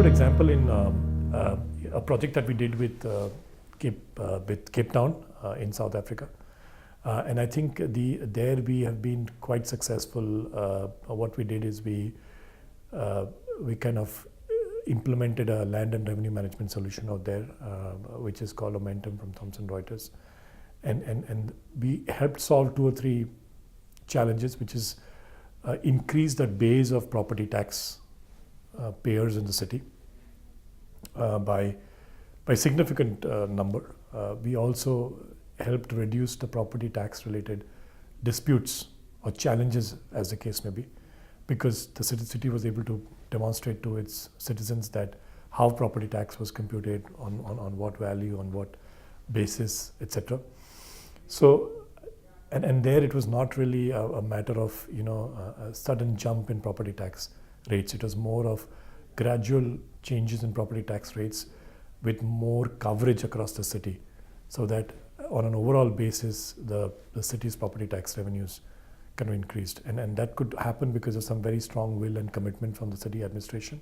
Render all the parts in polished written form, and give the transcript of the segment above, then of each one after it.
example, in a project that we did with Cape Town in South Africa, and I think there we have been quite successful. What we did is we kind of implemented a land and revenue management solution out there, which is called Momentum from Thomson Reuters, and we helped solve 2 or 3 challenges, which is increase the base of property tax payers in the city by significant number. We also helped reduce the property tax related disputes or challenges, as the case may be, because the city was able to demonstrate to its citizens that how property tax was computed, on what value, on what basis, etc. So, and there it was not really a matter of a sudden jump in property tax rates. It was more of gradual changes in property tax rates with more coverage across the city, so that on an overall basis the city's property tax revenues kind of increased, and that could happen because of some very strong will and commitment from the city administration,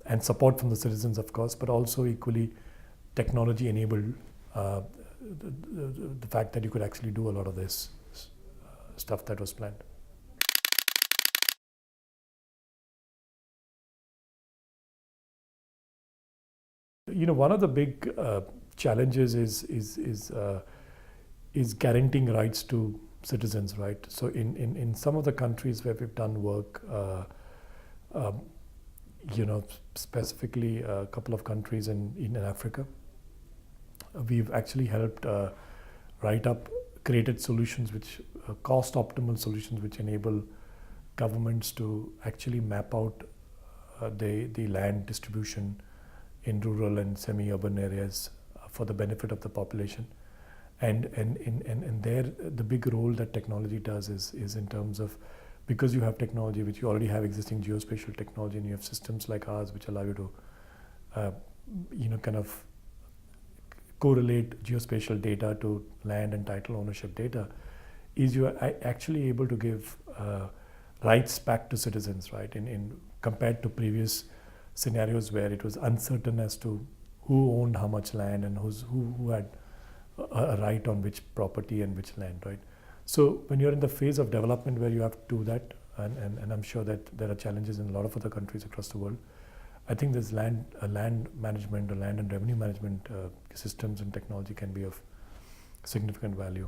and support from the citizens, of course, but also equally technology enabled the fact that you could actually do a lot of this stuff that was planned. One of the big challenges is guaranteing rights to citizens, right? So in some of the countries where we've done work, specifically a couple of countries in Africa, we've actually helped created solutions which cost optimal solutions which enable governments to actually map out the land distribution in rural and semi-urban areas for the benefit of the population, and there the big role that technology does is in terms of, because you have technology which you already have existing geospatial technology, and you have systems like ours which allow you to kind of correlate geospatial data to land and title ownership data, is you are actually able to give rights back to citizens, right? In compared to previous scenarios where it was uncertain as to who owned how much land and who had a right on which property and which land, right? So when you're in the phase of development where you have to do that, and I'm sure that there are challenges in a lot of other countries across the world, I think this land management or land and revenue management systems and technology can be of significant value.